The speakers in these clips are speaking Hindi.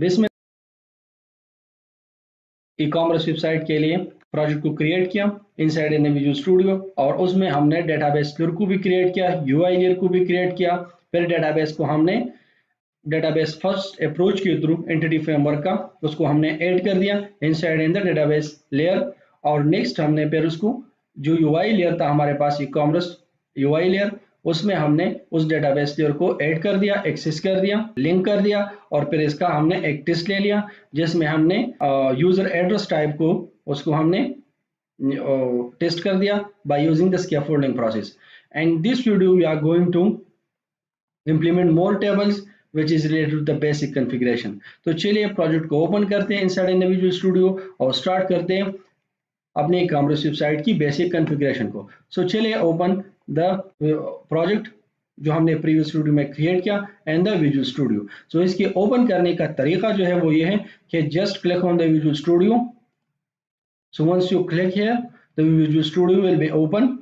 इसमें ई कॉमर्स वेबसाइट के लिए प्रोजेक्ट को क्रिएट किया इनसाइड इन विजुअल स्टूडियो, और उसमें हमने डेटाबेस लेयर को भी क्रिएट किया, यूआई लेयर को भी क्रिएट किया। फिर डेटाबेस को हमने डेटाबेस फर्स्ट अप्रोच के थ्रू एंटिटी फ्रेमवर्क का उसको हमने ऐड कर दिया inside in the database layer. और नेक्स्ट हमने फिर उसको जो यूआई लेयर था हमारे पास ई कॉमर्स यूआई लेयर, उसमें हमने उस डेटाबेस लेयर को ऐड कर दिया, एक्सेस कर दिया, लिंक कर दिया, और फिर इसका हमने एक टेस्ट ले लिया जिसमें हमने यूजर एड्रेस टाइप को उसको हमने टेस्ट कर दिया by using the scaffolding process. And this video we are going to implement more tables which is related to the basic configuration। तो चलिए प्रोजेक्ट को ओपन करते हैं इनसाइड इन विजुअल स्टूडियो और स्टार्ट करते हैं अपने कॉमर्स वेबसाइट की बेसिक कॉन्फ़िगरेशन को। सो चलिए ओपन द प्रोजेक्ट जो हमने प्रीवियस वीडियो में क्रिएट किया एंड द विजुअल स्टूडियो। सो इसके ओपन करने का तरीका जो है वो ये है कि just click on the Visual Studio. So once you click here the Visual Studio will be open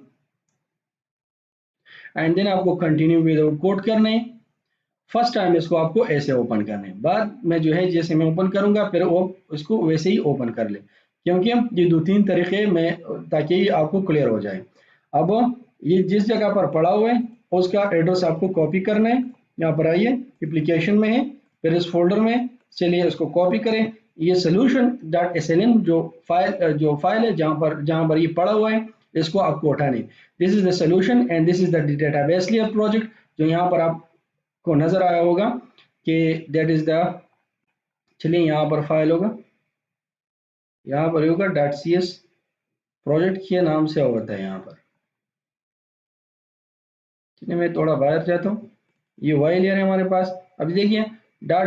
and then आपको कंटिन्यू विदाउट कोड करने। फर्स्ट टाइम इसको आपको ऐसे ओपन करने, बाद में जो है जैसे मैं ओपन करूंगा फिर वो इसको वैसे ही ओपन कर ले, क्योंकि ये 2-3 तरीके में ताकि आपको क्लियर हो जाए। अब ये जिस जगह पर पड़ा हुआ है उसका एड्रेस आपको कॉपी करना है। यहाँ पर आइए, एप्लीकेशन में है, फिर इस फोल्डर में चलिए इसको कॉपी करें। ये solution.sln जो फाइल है जहाँ पर ये पड़ा हुआ है इसको आपको उठाने। This is the solution and this is the database layer project जो यहाँ पर आपको नजर आया होगा कि दैट इज द, चलिए यहाँ पर फाइल होगा, यहाँ पर होगा .cs प्रोजेक्ट के नाम से होता है यहाँ पर। चलिए मैं थोड़ा बाहर जाता हूँ, ये वाई लेयर है हमारे पास। अभी देखिए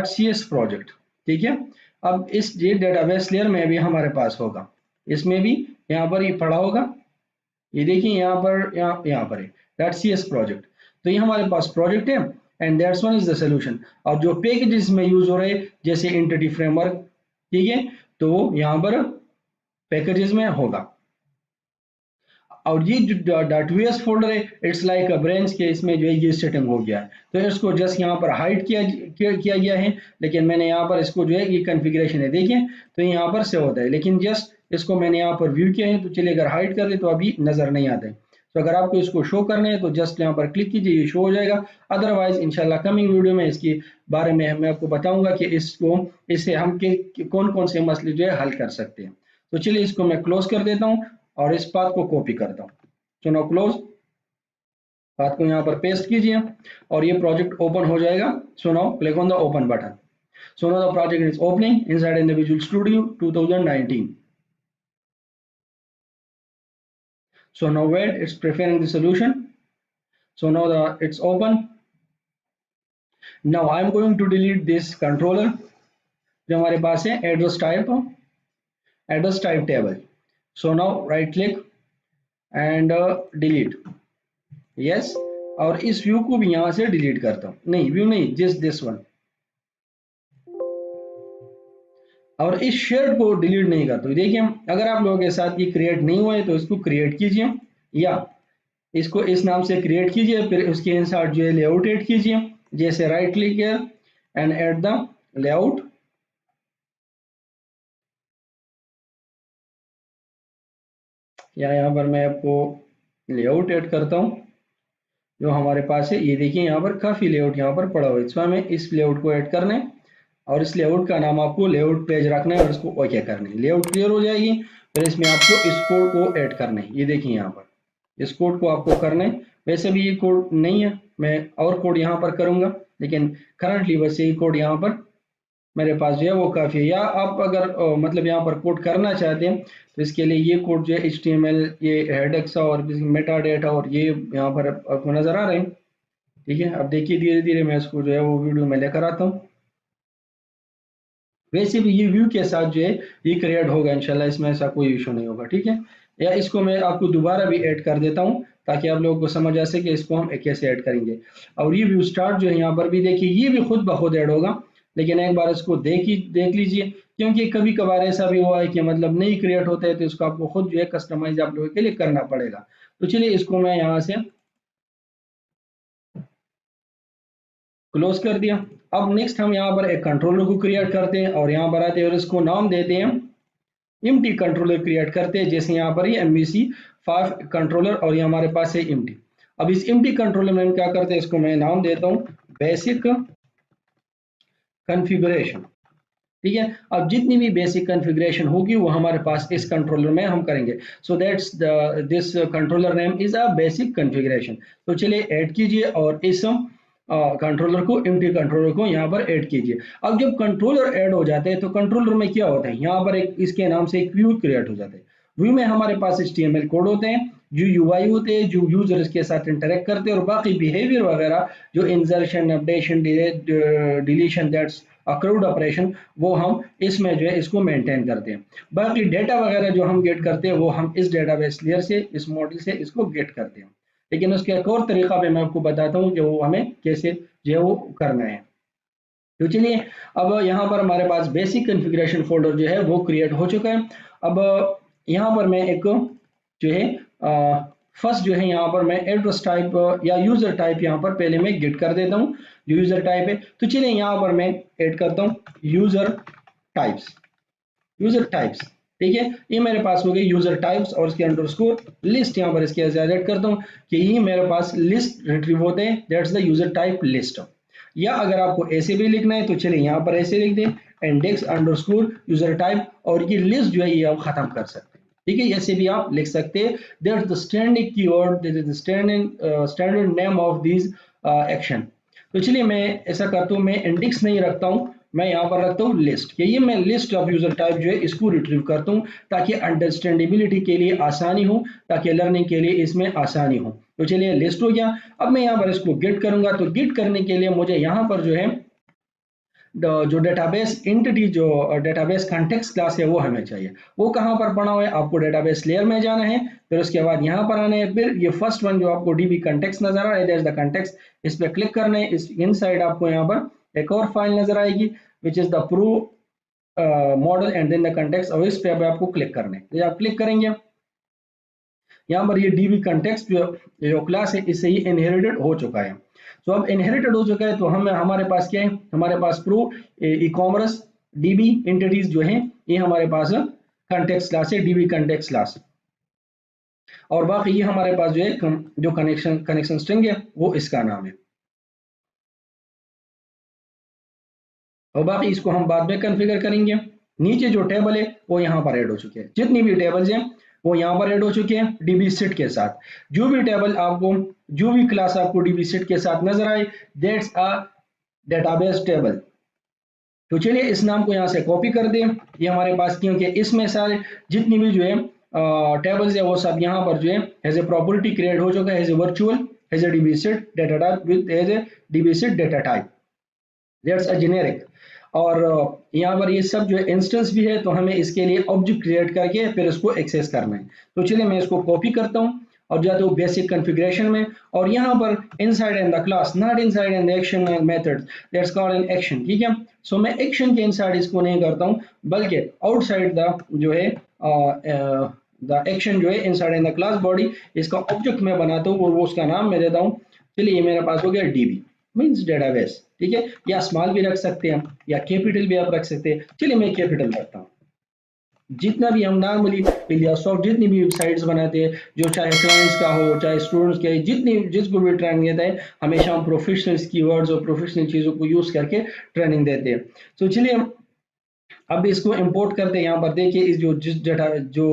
.cs प्रोजेक्ट, ठीक है। अब इस ये डेटाबेस लेयर में भी हमारे पास होगा, इसमें भी यहाँ पर ये पड़ा होगा, ये देखिए यहाँ पर है .cs प्रोजेक्ट। तो ये हमारे पास प्रोजेक्ट है and that's one is the solution. और जो पैकेजेस में यूज हो रहे जैसे एंटिटी फ्रेमवर्क, ठीक है, तो यहाँ पर पैकेजेस में होगा। और ये जो .ws फोल्डर है इट्स लाइक अ ब्रांच के, इसमें जो है ये सेटिंग हो गया है, तो इसको जस्ट यहाँ पर हाइड किया गया है, लेकिन मैंने यहाँ पर इसको जो है ये कॉन्फ़िगरेशन है देखिए, तो यहाँ पर से होता है, लेकिन जस्ट इसको मैंने यहाँ पर व्यू किया है। तो चलिए अगर हाइड कर दे तो अभी नजर नहीं आता है। तो अगर आपको इसको शो करना है तो जस्ट यहाँ पर क्लिक कीजिए, ये शो हो जाएगा। अदरवाइज इंशाल्लाह कमिंग वीडियो में इसके बारे में मैं आपको बताऊंगा कि इससे हम कौन कौन से मसले जो है हल कर सकते हैं। तो चलिए इसको मैं क्लोज कर देता हूँ और इस पाथ को कॉपी करता हूँ। सो नाउ क्लोज, पाथ को यहाँ पर पेस्ट कीजिए और ये प्रोजेक्ट ओपन हो जाएगा। So now click on the open button. So now the project is opening inside in the Visual studio 2019। So now wait, it's preparing the solution. So now it's open. Now I'm going to delete this controller जो हमारे पास है address type table. So now right click and delete, yes. और इस व्यू को भी यहां से डिलीट करता हूं, नहीं व्यू नहीं, जस्ट दिस वन। और इस शेड को डिलीट नहीं करता हूं। देखिए अगर आप लोगों के साथ ये क्रिएट नहीं हुआ है तो इसको क्रिएट कीजिए, या इसको इस नाम से क्रिएट कीजिए, फिर उसके इंसर्ट जो है लेआउट ऐड कीजिए, जैसे right click here and add the layout. या यहाँ पर मैं आपको लेआउट ऐड करता हूँ जो हमारे पास है। ये देखिए यहाँ पर काफी लेआउट यहाँ पर पड़ा हुआ है, इसमें हमें इस लेआउट को ऐड करना है और इस लेआउट का नाम आपको लेआउट पेज रखना है और इसको ओके करना है। लेआउट क्लियर हो जाएगी, फिर इसमें आपको इस कोड को ऐड करना है। ये देखिए यहाँ पर इस कोड को आपको करना है। वैसे भी ये कोड नहीं है, मैं और कोड यहाँ पर करूंगा, लेकिन करंटली बस यही कोड यहाँ पर मेरे पास जो है वो काफ़ी है। या आप अगर मतलब यहाँ पर कोड करना चाहते हैं तो इसके लिए ये कोड जो है HTML, ये हेडेक्स और मेटा डेटा और ये यहाँ पर आपको नज़र आ रहे हैं, ठीक है। अब देखिए धीरे धीरे मैं इसको जो है वो वीडियो में लेकर आता हूँ। वैसे भी ये व्यू के साथ जो है ये क्रिएट होगा इंशाल्लाह, इसमें ऐसा कोई इशू नहीं होगा, ठीक है। या इसको मैं आपको दोबारा भी ऐड कर देता हूँ ताकि आप लोगों को समझ आ सके इसको हम कैसे ऐड करेंगे। और ये व्यू स्टार्ट जो है यहाँ पर भी देखिए ये भी खुद ब खुद ऐड होगा, लेकिन एक बार इसको देख लीजिए, क्योंकि कभी कभार ऐसा भी हुआ है कि मतलब नहीं क्रिएट होता है तो इसको आपको खुद जो है कस्टमाइज आप लोगों के लिए करना पड़ेगा। तो चलिए इसको मैं यहाँ से क्लोज कर दिया अब नेक्स्ट हम यहाँ पर एक कंट्रोलर को क्रिएट करते हैं और यहाँ पर आते हैं और इसको नाम देते हैं एम्प्टी कंट्रोलर क्रिएट करते हैं, जैसे यहाँ पर ये MVC5 कंट्रोलर और ये हमारे पास है एम्प्टी। अब इस एम्प्टी कंट्रोलर में हम क्या करते हैं, इसको मैं नाम देता हूँ बेसिक कॉन्फ़िगरेशन। ठीक है, अब जितनी भी बेसिक कॉन्फ़िगरेशन होगी वो हमारे पास इस कंट्रोलर में हम करेंगे। So that's this controller name is a basic configuration. तो चलिए ऐड कीजिए और इस कंट्रोलर को एम्प्टी कंट्रोलर को यहाँ पर ऐड कीजिए। अब जब कंट्रोलर ऐड हो जाते हैं तो कंट्रोलर में क्या होता है, यहाँ पर एक इसके नाम से एक व्यू क्रिएट हो जाता है। व्यू में हमारे पास HTML कोड होते हैं, जो UI होते हैं, जो यूजर्स के साथ इंटरेक्ट करते हैं, और बाकी बिहेवियर वगैरह जो insertion, updation, deletion, that's accrued operation, वो हम इसमें जो है इसको मेंटेन करते हैं। बाकी डेटा वगैरह जो हम गेट करते हैं वो हम इस डेटाबेस लेयर से, इस मॉडल से इसको गेट करते हैं। लेकिन उसका एक और तरीका भी मैं आपको बताता हूँ जो हमें कैसे जो है वो करना है। तो चलिए अब यहाँ पर हमारे पास बेसिक कॉन्फ़िगरेशन फोल्डर जो है वो क्रिएट हो चुका है। अब यहाँ पर मैं एक जो है फर्स्ट जो है यहाँ पर मैं एड्रेस टाइप या यूजर टाइप यहाँ पर पहले मैं गेट कर देता हूँ, जो यूजर टाइप है। तो चलिए यहाँ पर मैं ऐड करता हूँ यूजर टाइप्स, यूजर टाइप्स। ठीक है, ये मेरे पास हो गई यूजर टाइप्स और इसके अंडरस्कोर लिस्ट यहाँ पर इसके ऐड करता हूँ कि ये मेरे पास लिस्ट रिट्रीव होते हैं, that's the user type list. या अगर आपको ऐसे भी लिखना है तो चलिए यहाँ पर ऐसे लिख दें इंडेक्स अंडरस्कोर यूजर टाइप, और ये लिस्ट जो है ये आप खत्म कर सकते हैं। ठीक है, ऐसे भी आप लिख सकते हैं, that's the standard keyword, that is the standard name of this action. तो चलिए मैं ऐसा करता हूँ, मैं इंडेक्स नहीं रखता हूँ, मैं यहाँ पर रखता हूँ लिस्ट, कि ये मैं लिस्ट ऑफ यूजर टाइप जो है इसको रिट्रीव करता हूँ ताकि अंडरस्टैंडेबिलिटी के लिए आसानी हो, ताकि लर्निंग के लिए इसमें आसानी हो। तो चलिए लिस्ट हो गया। अब मैं यहाँ पर इसको गेट करूंगा, तो गेट करने के लिए मुझे यहाँ पर जो है जो डेटाबेस एंटिटी, जो डेटाबेस कॉन्टेक्स्ट क्लास है वो हमें चाहिए। वो कहाँ पर पड़ा हुआ है, आपको डेटाबेस लेयर में जाना है, फिर उसके बाद यहाँ पर आना है, फिर ये फर्स्ट वन जो आपको DB कॉन्टेक्स्ट नजर आ रहा है, दैट्स द कॉन्टेक्स्ट, इस पर क्लिक करना है। इस इनसाइड आपको यहाँ पर एक और फाइल नजर आएगी which is the pro model and then the context, और इस पे आपको क्लिक करना है। तो आप क्लिक करेंगे, यहाँ पर ये DB कॉन्टेक्स्ट जो क्लास है इससे ये इनहेरिटेड हो चुका है। तो अब इनहेरिटेड हो चुका है तो हम हमारे पास क्या है, हमारे पास pro e commerce DB entities जो है ये हमारे पास कॉन्टेक्स्ट क्लास है, DB कॉन्टेक्स्ट क्लास। और बाकी ये हमारे पास जो है जो कनेक्शन स्ट्रिंग है वो इसका नाम है, और बाकी इसको हम बाद में कॉन्फ़िगर करेंगे। नीचे जो टेबल है वो यहाँ पर ऐड हो चुके हैं, जितनी भी टेबल्स हैं वो यहाँ पर ऐड हो चुके हैं DB सेट के साथ। जो भी टेबल आपको, जो भी क्लास आपको DB सेट के साथ नजर आए, दैट्स अ डेटाबेस टेबल। तो चलिए इस नाम को यहाँ से कॉपी कर दें, ये हमारे पास, क्योंकि इसमें सारे जितनी भी जो है टेबल्स है वो सब यहाँ पर जो है एज ए प्रॉपर्टी क्रिएट हो चुका है, as a virtual, as a DB set data type with as a DB set data type, that's a generic. और यहाँ पर ये सब जो है इंस्टेंस भी है, तो हमें इसके लिए ऑब्जेक्ट क्रिएट करके फिर इसको एक्सेस करना है। तो चलिए मैं इसको कॉपी करता हूँ और जाता हूँ बेसिक कॉन्फ़िगरेशन में, और यहाँ पर inside in the class, not inside in the action method, that's called an action. ठीक है, सो मैं एक्शन के इनसाइड इसको नहीं करता हूँ, बल्कि आउटसाइड द जो है द एक्शन जो है inside in the class body, इसका ऑब्जेक्ट मैं बनाता हूँ और वो उसका नाम मैं देता हूँ। चलिए ये मेरे पास हो गया DB मीन्स डेटाबेस। ठीक है, या स्मॉल भी रख सकते हैं या कैपिटल भी आप रख सकते हैं। चलिए मैं कैपिटल रखता हूँ। जितना भी हम नॉर्मली या सॉफ्ट जितनी भी वेबसाइट्स बनाते हैं, जो चाहे क्लाइंट्स का हो चाहे स्टूडेंट्स का, जितनी जिसको भी ट्रेनिंग देता है, हमेशा हम प्रोफेशनल कीवर्ड्स और प्रोफेशनल चीज़ों को यूज़ करके ट्रेनिंग देते हैं। तो चलिए अब इसको इंपोर्ट करते हैं। यहाँ पर देखिए इस जिस डेटा जो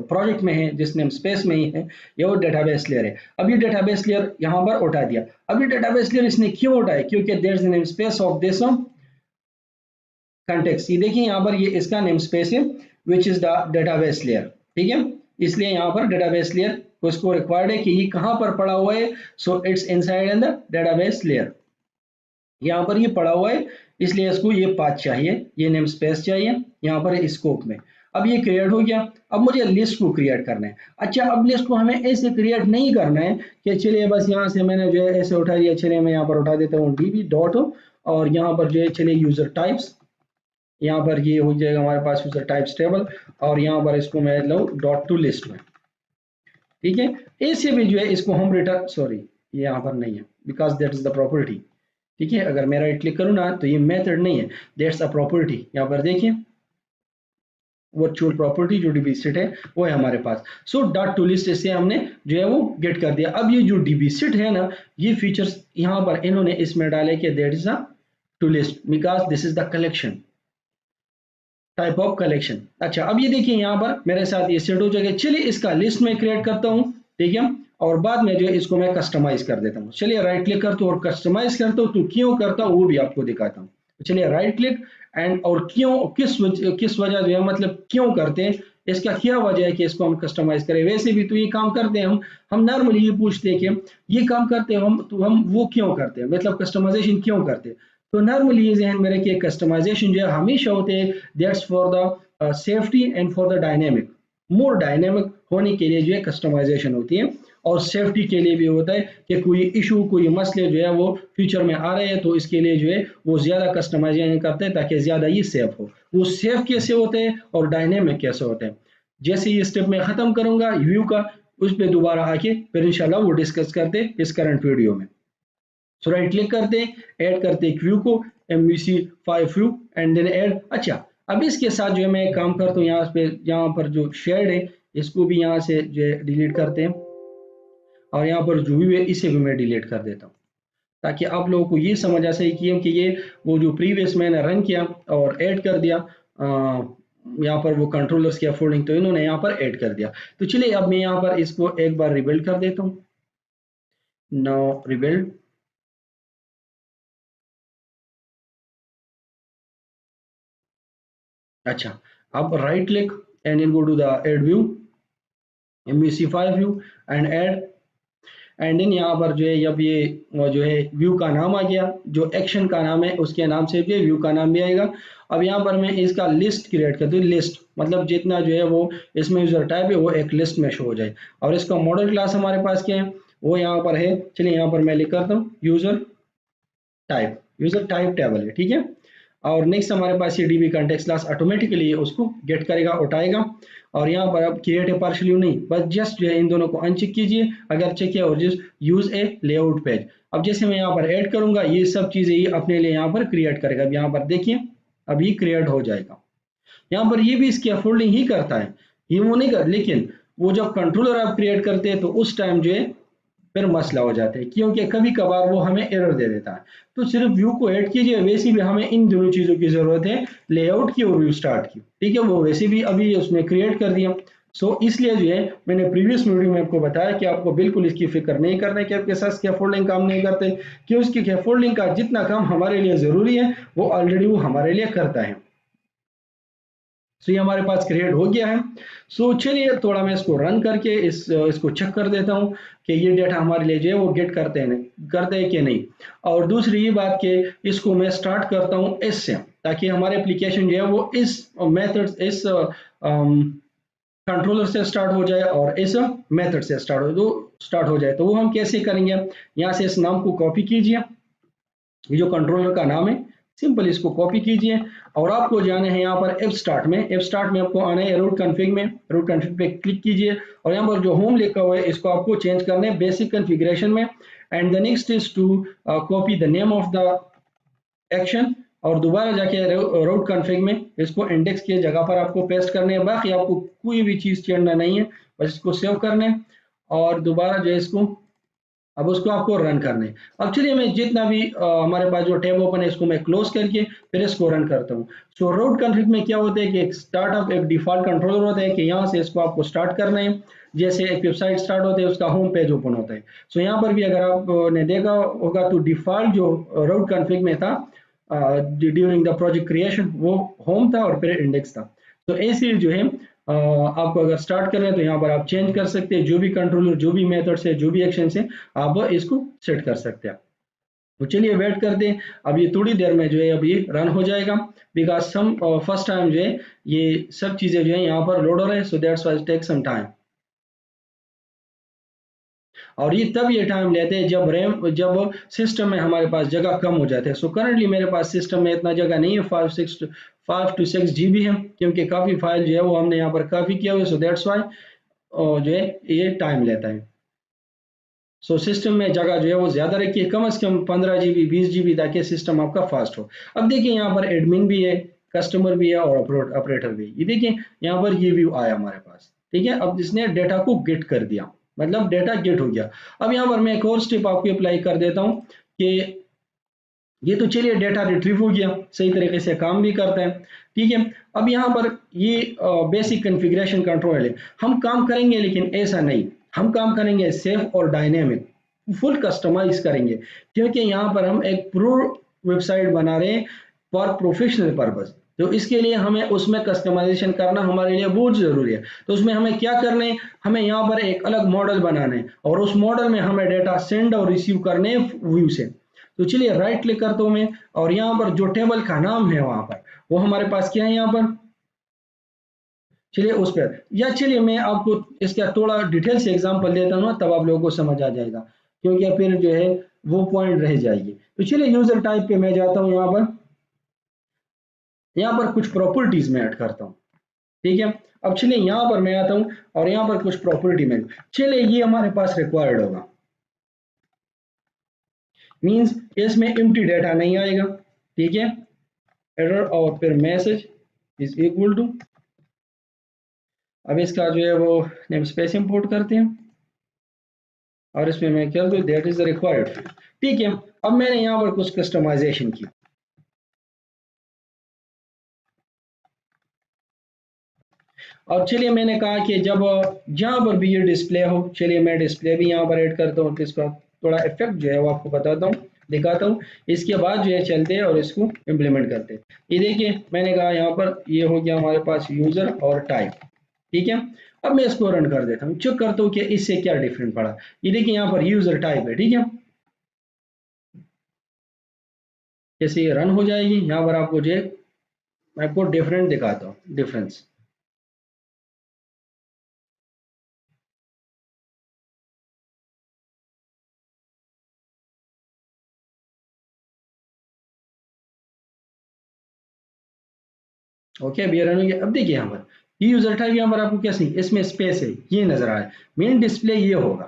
प्रोजेक्ट में है, जिस नेम स्पेस में ही है, ये वो डेटाबेस लेयर है। अब ये डेटाबेस लेयर यहाँ पर उठा दिया। अब ये डेटाबेस लेयर इसने क्यों उठाया, क्योंकि there is name space of this context. ये देखिए यहाँ पर ये इसका नेम स्पेस है which is the database layer. ठीक है, इसलिए यहाँ पर डेटाबेस लेयर को इसको रिक्वायर्ड है कि ये कहाँ पर पड़ा हुआ है, so it's inside in the database layer. यहाँ पर ये पड़ा हुआ है, इसलिए इसको ये पाथ चाहिए, ये नेम स्पेस चाहिए यहाँ पर स्कोप में। अब ये क्रिएट हो गया। अब मुझे लिस्ट को क्रिएट करना है। अच्छा, अब लिस्ट को हमें ऐसे क्रिएट नहीं करना है कि चलिए बस यहाँ से मैंने जो है ऐसे उठा लिया। चलिए मैं यहाँ पर उठा देता हूँ DB डॉट, और यहाँ पर जो है चलिए यूजर टाइप्स, यहाँ पर ये हो जाएगा हमारे पास यूजर टाइप्स टेबल, और यहाँ पर इसको मैं लूँ डॉट टू लिस्ट में। ठीक है, ऐसे भी जो है इसको हम रिटर्न, सॉरी ये यहाँ पर नहीं है because that is the property. ठीक है, अगर मैं राइट क्लिक करूँ ना तो ये मेथड नहीं है, दैट्स अ प्रॉपर्टी। यहाँ पर देखिए वर्चुअल प्रॉपर्टी जो डीबी सेट है वो है हमारे पास। सो डॉट टू लिस्ट से हमने जो है वो गेट कर दिया। अब ये जो डीबी सेट है ना, ये फीचर्स यहाँ पर इन्होंने इसमें डाले कि that is a to list because this is the collection, type of collection. अच्छा, अब ये देखिए यहाँ पर मेरे साथ ये सेट हो जाएगा। चलिए इसका लिस्ट में क्रिएट करता हूँ, ठीक है, और बाद में जो है इसको मैं कस्टमाइज कर देता हूँ। चलिए राइट क्लिक करता हूँ और कस्टमाइज करता हूँ, तो क्यों करता हूँ वो भी आपको दिखाता हूँ। चलिए राइट क्लिक एंड, और क्यों किस वजह जो है मतलब क्यों करते हैं, इसका क्या वजह है कि इसको हम कस्टमाइज करें। वैसे भी तो ये काम करते हैं हम नॉर्मली ये पूछते हैं कि ये काम करते हैं हम, तो हम वो क्यों करते हैं, मतलब कस्टमाइजेशन क्यों करते हैं। तो नॉर्मली ये जहन में रखिए कस्टमाइजेशन जो है हमेशा होते हैं that's for the safety and for the dynamic, more dynamic होने के लिए जो है कस्टमाइजेशन होती है, और सेफ्टी के लिए भी होता है कि कोई इशू कोई मसले जो है वो फ्यूचर में आ रहे हैं, तो इसके लिए जो है वो ज़्यादा कस्टमाइजेशन करते हैं ताकि ज़्यादा ये सेफ हो। वो सेफ कैसे होते हैं और डायनेमिक कैसे होते हैं, जैसे ये स्टेप मैं ख़त्म करूँगा व्यू का, उस पर दोबारा आके फिर इंशाल्लाह वो डिस्कस करते इस करंट वीडियो में। सो राइट क्लिक करते हैं, ऐड करते हैं व्यू को, MVC5 view and then add. अच्छा, अब इसके साथ जो है मैं एक काम करता हूँ, यहाँ पर जो शेड है इसको भी यहाँ से जो है डिलीट करते हैं, और यहाँ पर जो व्यू है इसे भी मैं डिलीट कर देता हूँ, ताकि आप लोगों को ये समझ आ सके कि ये वो जो प्रीवियस मैंने रन किया और ऐड कर दिया, यहाँ पर वो कंट्रोलर्स किया फोल्डिंग, तो इन्होंने यहाँ पर ऐड कर दिया। तो चलिए अब मैं यहाँ पर इसको एक बार रिबिल्ड कर देता हूँ। Now rebuild. अच्छा, अब right click and then go to the add view, MVC5 view and add, and then यहाँ पर जो है अब ये जो है व्यू का नाम आ गया, जो एक्शन का नाम है उसके नाम से भी व्यू का नाम भी आएगा। अब यहाँ पर मैं इसका लिस्ट क्रिएट कर दूँ, लिस्ट मतलब जितना जो है वो इसमें यूजर टाइप है वो एक लिस्ट में शो हो जाए, और इसका मॉडल क्लास हमारे पास क्या है वो यहाँ पर है। चलिए यहाँ पर मैं लिख करता हूँ यूजर टाइप टेबल है, ठीक है। और नेक्स्ट हमारे पास ये डीबी कंटेक्स्ट क्लास ऑटोमेटिकली उसको गेट करेगा, उठाएगा, और यहाँ पर अब क्रिएट ए पार्शियल व्यू नहीं, बस जस्ट जो है इन दोनों को अनचेक कीजिए, अगर चेक किया और जस्ट यूज ए लेआउट पेज। अब जैसे मैं यहाँ पर ऐड करूंगा ये सब चीजें ये अपने लिए यहाँ पर क्रिएट करेगा। अब यहाँ पर देखिए अभी क्रिएट हो जाएगा। यहाँ पर ये भी इसकी फोल्डिंग ही करता है, ये वो नहीं कर, लेकिन वो जब कंट्रोलर आप क्रिएट करते हैं तो उस टाइम जो है फिर मसला हो जाता है, क्योंकि कभी कभार वो हमें एरर दे देता है। तो सिर्फ व्यू को ऐड कीजिए, वैसे भी हमें इन दोनों चीजों की जरूरत है, लेआउट की और व्यू स्टार्ट की, ठीक है। वो वैसे भी अभी उसमें क्रिएट कर दिया। सो इसलिए जो है मैंने प्रीवियस वीडियो में आपको बताया कि आपको बिल्कुल इसकी फिक्र नहीं करना है कि आपके साथ स्कैफोल्डिंग काम नहीं करते, क्यों उसकी स्कैफोल्डिंग का जितना काम हमारे लिए जरूरी है वो ऑलरेडी वो हमारे लिए करता है। सो ये हमारे पास क्रिएट हो गया है। सो चलिए थोड़ा मैं इसको रन करके इसको चेक कर देता हूँ कि ये डेटा हमारे लिए जो है वो गेट करते हैं कि नहीं। और दूसरी ये बात कि इसको मैं स्टार्ट करता हूँ इससे, ताकि हमारे एप्लीकेशन जो है वो इस मेथड इस कंट्रोलर से स्टार्ट हो जाए और इस मेथड से स्टार्ट हो जाए। तो वो हम कैसे करेंगे, यहाँ से इस नाम को कॉपी कीजिए, ये जो कंट्रोलर का नाम है सिंपल इसको कॉपी कीजिए, और आपको जाना है यहाँ पर एफ स्टार्ट में आपको आना है रूट कॉन्फ़िग में, रूट कॉन्फ़िग पे क्लिक कीजिए, और यहाँ पर जो होम लिखा हुआ है इसको आपको चेंज करना है बेसिक कॉन्फ़िगरेशन में, and the next is to copy the name of the action, और दोबारा जाके रूट कॉन्फ़िग में इसको इंडेक्स की जगह पर आपको पेस्ट करने हैं। बाकी आपको कोई भी चीज़ चेंजना नहीं है, बस इसको सेव करने और दोबारा जो है इसको अब उसको आपको रन करना है। अब चलिए मैं जितना भी हमारे पास जो टैब ओपन है इसको मैं क्लोज करके फिर इसको रन करता हूँ। सो रूट कॉन्फ़िग में क्या होता है कि एक स्टार्टअप एक डिफॉल्ट कंट्रोलर होता है कि यहाँ से इसको आपको स्टार्ट करना है, जैसे एक वेबसाइट स्टार्ट होता है उसका होम पेज ओपन होता है। सो यहाँ पर भी अगर आपने देखा होगा तो डिफॉल्ट जो रूट कॉन्फ़िग में था ड्यूरिंग द प्रोजेक्ट क्रिएशन वो होम था और फिर इंडेक्स था। तो ऐसे जो है आपको अगर स्टार्ट करें तो यहाँ पर आप चेंज कर सकते हैं, जो भी कंट्रोलर जो भी मेथड्स है जो भी एक्शन है आप इसको सेट कर सकते हैं। तो चलिए वेट करते हैं, अब ये थोड़ी देर में जो है अब ये रन हो जाएगा, बिकॉज सम फर्स्ट टाइम जो है ये सब चीजें जो है यहाँ पर लोड हो रहे हैं, so that's why take some time. और ये तब ये टाइम लेते हैं जब सिस्टम में हमारे पास जगह कम हो जाते हैं। सो करंटली मेरे पास सिस्टम में इतना जगह नहीं है, 5 to 6 GB है, क्योंकि काफ़ी फाइल जो है वो हमने यहाँ पर काफ़ी किया हुआ है, सो दैट्स वाई जो है ये टाइम लेता है। सो सिस्टम में जगह जो है वो ज़्यादा रखिए, कम से कम 15 GB 20 GB, ताकि सिस्टम आपका फास्ट हो। अब देखिए यहाँ पर एडमिन भी है, कस्टमर भी है और ऑपरेटर भी है। ये देखिए यहाँ पर ये व्यू आया हमारे पास, ठीक है। अब इसने डेटा को गेट कर दिया, मतलब डेटा गेट हो गया। अब यहाँ पर मैं एक और स्टेप आपको अप्लाई कर देता हूँ कि ये तो चलिए डेटा रिट्रीव हो गया, सही तरीके से काम भी करता है, ठीक है। अब यहाँ पर ये बेसिक कॉन्फ़िगरेशन कंट्रोल है। हम काम करेंगे लेकिन ऐसा नहीं, हम काम करेंगे सेफ और डायनेमिक, फुल कस्टमाइज करेंगे, क्योंकि यहाँ पर हम एक प्रो वेबसाइट बना रहे हैं फॉर प्रोफेशनल पर्पज। तो इसके लिए हमें उसमें कस्टमाइजेशन करना हमारे लिए बहुत जरूरी है। तो उसमें हमें क्या करना है, हमें यहाँ पर एक अलग मॉडल बनाना है और उस मॉडल में हमें डेटा सेंड और रिसीव करने व्यू से। तो चलिए राइट क्लिक करता हूं मैं, और यहाँ पर जो टेबल का नाम है वहां पर वो हमारे पास क्या है यहाँ पर, चलिए उस पर, या चलिए मैं आपको इसका थोड़ा डिटेल से एग्जांपल देता हूँ, तब आप लोगों को समझ आ जाएगा, क्योंकि फिर जो है वो पॉइंट रह जाएगी। तो चलिए यूजर टाइप पे मैं जाता हूँ, यहाँ पर कुछ प्रॉपर्टीज में ऐड करता हूँ, ठीक है। अब चलिए यहाँ पर मैं आता हूँ और यहाँ पर कुछ प्रॉपर्टी में, चलिए ये हमारे पास रिक्वायर्ड होगा, मींस इसमें एम्प्टी डेटा नहीं आएगा, ठीक है। एरर और फिर मैसेज इज इक्वल टू, अब इसका जो है वो नेम स्पेस इंपोर्ट करते हैं और इसमें मैं क्या दूं, दैट इज द रिक्वायर्ड, ठीक है। अब मैंने यहाँ पर कुछ कस्टमाइजेशन की, और चलिए मैंने कहा कि जब जहाँ पर भी ये डिस्प्ले हो, चलिए मैं डिस्प्ले भी यहाँ पर ऐड करता हूँ, तो इसका थोड़ा इफेक्ट जो है वो आपको बताता हूँ, दिखाता हूँ। इसके बाद जो है चलते हैं और इसको इम्प्लीमेंट करते हैं। ये देखिए मैंने कहा यहाँ पर ये हो गया हमारे पास यूजर और टाइप, ठीक है। अब मैं इसको रन कर देता हूँ, चेक करता हूँ कि इससे क्या डिफरेंट पड़ा। ये देखिए यहाँ पर यूजर टाइप है, ठीक है। जैसे ये रन हो जाएगी, यहाँ पर आपको जो है मैं आपको डिफरेंट दिखाता हूँ, डिफरेंस। ओके अब ये रन हो गया। अब देखिए यहाँ पर ये यूजर टाइप, यहाँ पर आपको कैसे, इसमें स्पेस है ये नजर आ रहा है, मेन डिस्प्ले ये होगा।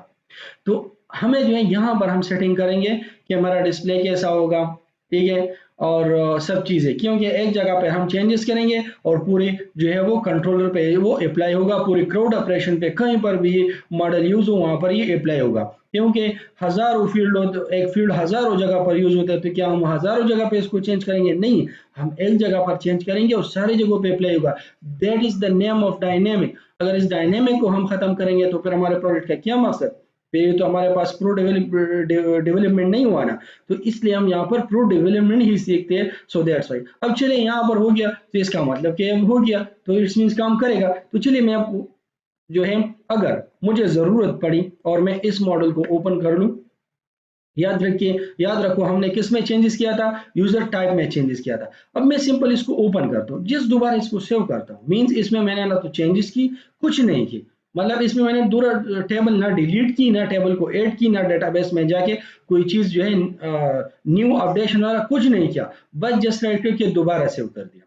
तो हमें जो है यहाँ पर हम सेटिंग करेंगे कि हमारा डिस्प्ले कैसा होगा, ठीक है। और सब चीज़ें, क्योंकि एक जगह पे हम चेंजेस करेंगे और पूरे जो है वो कंट्रोलर पे वो अप्लाई होगा, पूरे क्राउड ऑपरेशन पे कहीं पर भी ये मॉडल यूज हो वहां पर ये अप्लाई होगा। क्योंकि हजारों फील्ड हो, एक फील्ड हजारों जगह पर यूज होता है, तो क्या हम हजारों जगह पे इसको चेंज करेंगे? नहीं, हम एक जगह पर चेंज करेंगे और सारी जगहों पे अप्लाई होगा। That is the name of dynamic. अगर इस डायनेमिक को हम खत्म करेंगे तो फिर हमारे प्रोडक्ट का क्या मकसद, ये तो हमारे पास प्रो डेवलपमेंट नहीं हुआ ना। तो इसलिए हम यहाँ पर प्रो डेवलपमेंट ही सीखते हैं, सो दैट्स वाई। अब चलिए यहाँ पर हो गया, तो इसका मतलब कि हो गया तो इट्स मींस काम करेगा। तो चलिए मैं आपको जो है, अगर मुझे जरूरत पड़ी और मैं इस मॉडल को ओपन कर लूं, याद रखिए, याद रखो हमने किस में चेंजेस किया था, यूजर टाइप में चेंजेस किया था। अब मैं सिंपल इसको ओपन करता हूँ, जिस दोबारा इसको सेव करता हूँ, मींस इसमें मैंने ना तो चेंजेस की, कुछ नहीं की, मतलब इसमें मैंने दूसरा टेबल ना डिलीट की, ना टेबल को ऐड की, ना डेटाबेस में जाके कोई चीज जो है न्यू अपडेशन वाला कुछ नहीं किया, बस जस्ट राइट करके दोबारा सेव कर दिया।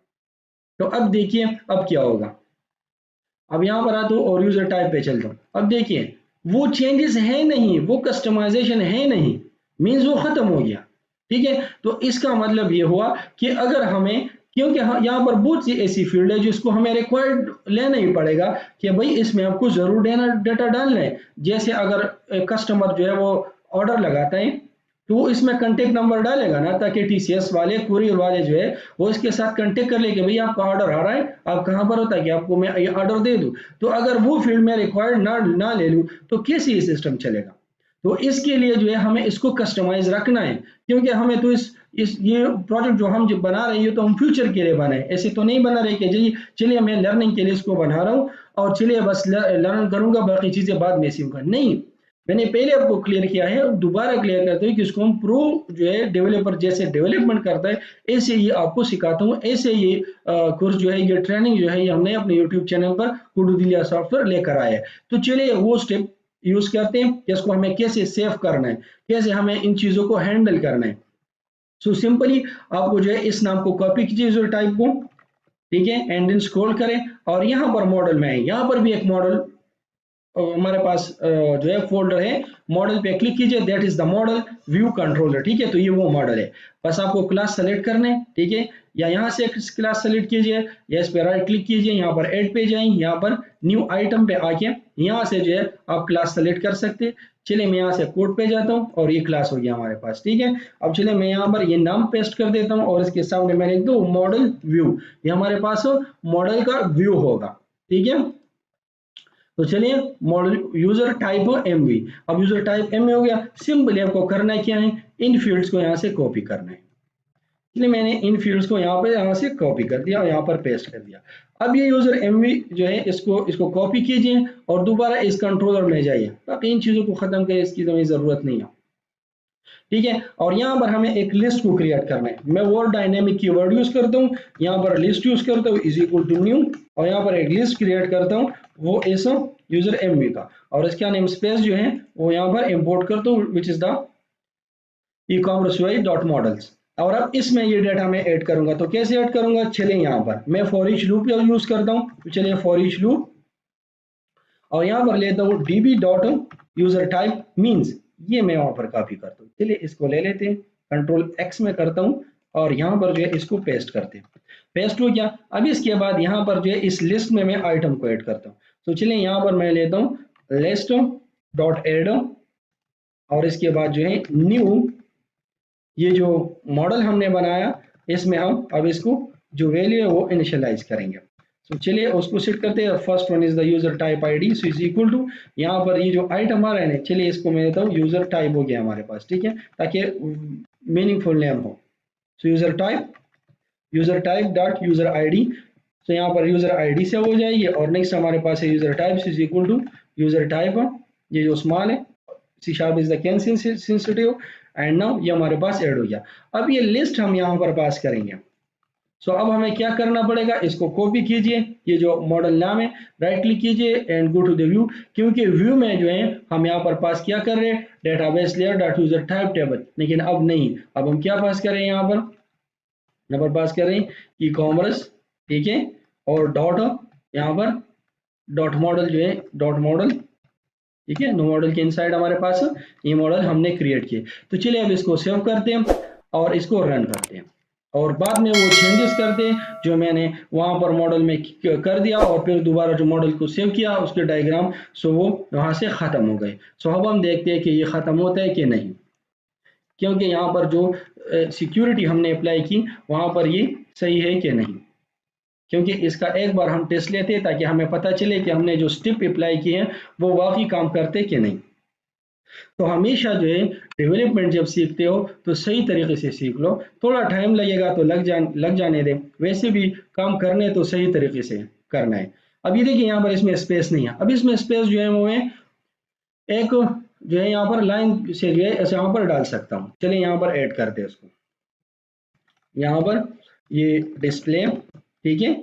तो अब देखिए अब क्या होगा। अब यहाँ पर आता हूँ और यूजर टाइप पे चलता हूँ। अब देखिए वो चेंजेस है नहीं, वो कस्टमाइजेशन है नहीं, मीन्स वो खत्म हो गया, ठीक है। तो इसका मतलब ये हुआ कि अगर हमें, क्योंकि यहाँ पर बहुत सी ऐसी फील्ड है जिसको हमें रिक्वायर्ड लेना ही पड़ेगा कि भाई इसमें आपको जरूर डेटा डालना है। जैसे अगर कस्टमर जो है वो ऑर्डर लगाता है, तो वो इसमें कांटेक्ट नंबर डालेगा ना, ताकि टीसीएस वाले कुरियर वाले जो है वो इसके साथ कांटेक्ट कर ले कि भाई आपका ऑर्डर आ रहा है, आप कहाँ पर हो, ताकि आपको मैं ये ऑर्डर दे दूं। तो अगर वो फील्ड में रिक्वायर्ड ना ले लूं तो कैसे ये सिस्टम चलेगा। तो इसके लिए जो है हमें इसको कस्टमाइज रखना है, क्योंकि हमें तो इस ये प्रोजेक्ट जो हम जो बना रहे हैं तो हम फ्यूचर के लिए बनाए, ऐसे तो नहीं बना रहे कि जी चलिए मैं लर्निंग के लिए इसको बना रहा हूँ और चलिए बस लर्न करूंगा, बाकी चीजें बाद में सीखूंगा। नहीं, मैंने पहले आपको क्लियर किया है, दोबारा क्लियर करते हैं कि इसको हम प्रो जो है डेवलपर जैसे डेवलपमेंट करता है ऐसे ये आपको सिखाता हूँ। ऐसे ये कोर्स जो है, ये ट्रेनिंग जो है, ये हमने अपने यूट्यूब चैनल पर कुडुदिलिया सॉफ्टवेयर लेकर आया है। तो चलिए वो स्टेप यूज करते हैं कि इसको हमें कैसे सेव करना है, कैसे हमें इन चीजों को हैंडल करना है। सो सिंपली आपको जो है इस नाम को कॉपी कीजिए यूजर टाइप को, ठीक है, एंड देन स्क्रॉल करें और यहाँ पर मॉडल में आए, यहाँ पर भी एक मॉडल हमारे पास जो है फोल्डर है, मॉडल पे क्लिक कीजिए, that is the model view controller, ठीक है। तो ये वो मॉडल है, बस आपको क्लास सेलेक्ट करना है, ठीक है, या यहाँ से क्लास सेलेक्ट कीजिए या इस पे राइट क्लिक कीजिए, यहाँ पर ऐड पे जाएं, यहाँ पर न्यू आइटम पे आके यहाँ से जो है आप क्लास सेलेक्ट कर सकते हैं। चलिए मैं यहाँ से कोड पे जाता हूँ और ये क्लास हो गया हमारे पास, ठीक है। अब चलिए मैं यहाँ पर ये नाम पेस्ट कर देता हूँ और इसके सामने मैं लिख दूँ मॉडल व्यू, ये हमारे पास मॉडल का व्यू होगा, ठीक है। तो चलिए मॉडल यूजर टाइप एमवी, अब यूजर टाइप एमवी हो गया। सिंपली आपको करना क्या है, इन फील्ड्स को यहाँ से कॉपी करना है। इसलिए मैंने इन फील्ड्स को यहाँ से कॉपी कर दिया और यहाँ पर पेस्ट कर दिया। अब ये यूजर एमवी जो है इसको कॉपी कीजिए और दोबारा इस कंट्रोलर में जाइए, ताकि इन चीजों को खत्म करें, इसकी तो जरूरत नहीं है, ठीक है। और यहाँ पर हमें एक लिस्ट को क्रिएट करना है। मैं वर्ड डायनेमिक कीवर्ड यूज करता हूँ, यहाँ पर लिस्ट यूज करता हूँ इज इक्वल टू न्यू, और यहाँ पर एक लिस्ट क्रिएट करता हूँ वो इस यूजर एमवी का, और इसका नेम स्पेस जो है वो यहाँ पर इंपोर्ट करता हूँ which is the e-commerce UI dot models. और अब इसमें ये डेटा मैं ऐड करूंगा, तो कैसे ऐड करूंगा, चलिए यहाँ पर मैं फॉर ईच लूप यूज करता हूँ, तो चलिए फॉर ईच लूप, और यहाँ पर लेता हूँ db dot user type means, ये मैं वहां पर कॉपी करता हूँ। चलिए इसको ले लेते हैं, कंट्रोल X में करता हूँ और यहाँ पर जो है इसको पेस्ट करते हैं, पेस्ट हो गया। अब इसके बाद यहाँ पर जो है इस लिस्ट में मैं आइटम को ऐड करता हूँ, तो चलिए यहाँ पर मैं लेता हूँ लिस्ट डॉट एड, और इसके बाद जो है न्यू, ये जो मॉडल हमने बनाया इसमें हम अब इसको जो वैल्यू है वो इनिशियलाइज करेंगे। तो चलिए उसको सेट करते हैं। First one is the user type ID, so is equal to, यहाँ पर ये जो आइटम आ रहा है, चलिए इसको मैं देता हूँ यूजर टाइप हो गया हमारे पास, ठीक है, ताकि मीनिंगफुल नेम हो। सो user type dot user ID, तो यहाँ पर यूजर आईडी से हो जाएगी, और नेक्स्ट हमारे पास है user type is equal to user type, ये जो स्मॉल है, C# is the can sensitive, and now ये हमारे पास ऐड हो गया। अब ये लिस्ट हम यहाँ पर पास करेंगे। सो अब हमें क्या करना पड़ेगा, इसको कॉपी कीजिए, ये जो मॉडल नाम है, राइट क्लिक कीजिए and go to the view, क्योंकि व्यू में जो है हम यहाँ पर पास क्या कर रहे हैं, database layer dot user type table, लेकिन अब नहीं, अब हम क्या पास कर रहे हैं, यहाँ पर पास कर रहे हैं ई-कॉमर्स, ठीक है, और डॉट यहाँ पर डॉट मॉडल जो है डॉट मॉडल, ठीक है। नो मॉडल के इनसाइड हमारे पास ये मॉडल हमने क्रिएट किए। तो चलिए अब इसको सेव करते हैं और इसको रन करते हैं, और बाद में वो चेंजेस करते हैं जो मैंने वहां पर मॉडल में कर दिया, और फिर दोबारा जो मॉडल को सेव किया उसके डायग्राम, सो वो वहां से खत्म हो गए। सो अब हम देखते हैं कि ये खत्म होता है कि नहीं, क्योंकि यहाँ पर जो सिक्योरिटी हमने अप्लाई की वहां पर ये सही है कि नहीं, क्योंकि इसका एक बार हम टेस्ट लेते हैं ताकि हमें पता चले कि हमने जो स्टेप अप्लाई किए हैं वो वाकई काम करते कि नहीं। तो हमेशा जो है डेवलपमेंट जब सीखते हो तो सही तरीके से सीख लो, थोड़ा टाइम लगेगा तो लग जाने दे, वैसे भी काम करने तो सही तरीके से करना है। अब ये देखिए यहाँ पर इसमें स्पेस नहीं है, अब इसमें स्पेस जो है वो मैं एक जो है यहाँ पर लाइन से जो है ऐसे यहाँ पर डाल सकता हूँ। चलिए यहाँ पर ऐड करते हैं उसको, यहाँ पर ये डिस्प्ले, ठीक है,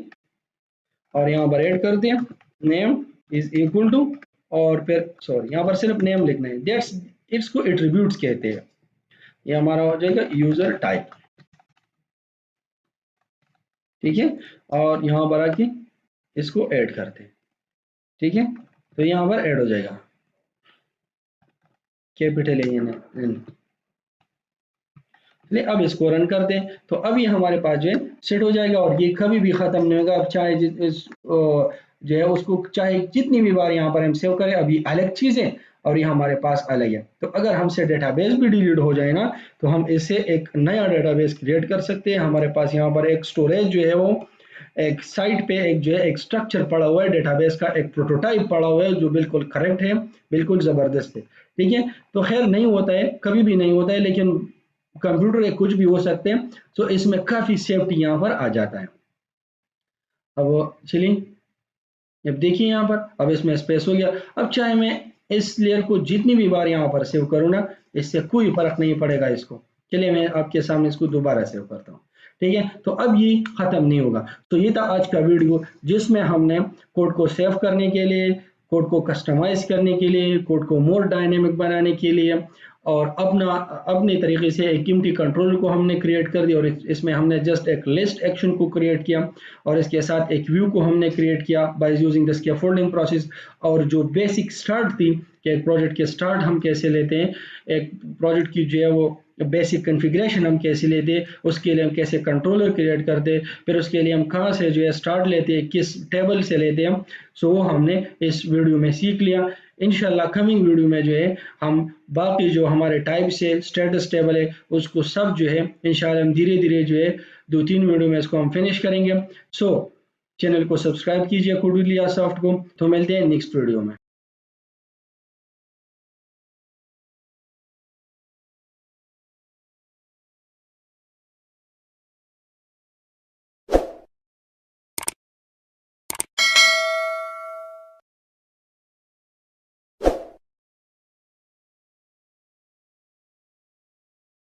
और यहाँ पर ऐड करते हैं नेम इज इक्वल टू, और फिर सॉरी यहाँ पर सिर्फ नेम लिखना है, दैट्स इसको एट्रीब्यूट्स कहते हैं। ये हमारा हो जाएगा यूजर टाइप, ठीक है, और यहाँ पर आके इसको ऐड करते हैं, ठीक है, तो यहाँ पर ऐड हो जाएगा कैपिटल एन। अब इसको रन करते हैं, तो अब ये हमारे पास जो है सेट हो जाएगा, और ये कभी भी खत्म नहीं होगा। अब चाहे जो है उसको चाहे जितनी भी बार यहाँ पर हम सेव करें, अभी अलग चीज है और ये हमारे पास अलग है। तो अगर हमसे डेटाबेस भी डिलीट हो जाए ना, तो हम इससे एक नया डेटाबेस क्रिएट कर सकते हैं। हमारे पास यहाँ पर एक स्टोरेज जो है वो एक साइट पे एक जो है एक स्ट्रक्चर पड़ा हुआ है डेटाबेस का, एक प्रोटोटाइप पड़ा हुआ है जो बिल्कुल करेक्ट है, बिल्कुल जबरदस्त है, ठीक है। तो खैर नहीं होता है, कभी भी नहीं होता है, लेकिन कंप्यूटर एक कुछ भी हो सकते हैं, तो इसमें काफी सेफ्टी यहाँ पर आ जाता है। अब चलिए अब देखिए यहाँ पर, अब इसमें स्पेस हो गया। अब चाहे मैं इस लेयर को जितनी भी बार यहाँ पर सेव करूँ ना, इससे कोई फर्क नहीं पड़ेगा इसको। चलिए मैं आपके सामने इसको दोबारा सेव करता हूँ, ठीक है। तो अब ये खत्म नहीं होगा। तो ये था आज का वीडियो जिसमें हमने कोड को सेव करने के लिए, कोड को कस्टमाइज करने के लिए, कोड को मोर डायनेमिक बनाने के लिए, और अपने तरीके से एक कीमती कंट्रोलर को हमने क्रिएट कर दिया और इसमें हमने जस्ट एक लिस्ट एक्शन को क्रिएट किया और इसके साथ एक व्यू को हमने क्रिएट किया bye using the scaffolding process. और जो बेसिक स्टार्ट थी कि एक प्रोजेक्ट के स्टार्ट हम कैसे लेते हैं, एक प्रोजेक्ट की जो है वो बेसिक कॉन्फ़िगरेशन हम कैसे लेते हैं, उसके लिए हम कैसे कंट्रोलर क्रिएट करते हैं, फिर उसके लिए हम कहाँ से जो है स्टार्ट लेते हैं, किस टेबल से लेते हैं, सो वो हमने इस वीडियो में सीख लिया। इंशाल्लाह कमिंग वीडियो में जो है हम बाकी जो हमारे टाइप से स्टेटस टेबल है उसको सब जो है इंशाल्लाह हम धीरे धीरे जो है 2-3 वीडियो में इसको हम फिनिश करेंगे। सो चैनल को सब्सक्राइब कीजिए कुडलिया सॉफ्ट को। तो मिलते हैं नेक्स्ट वीडियो में।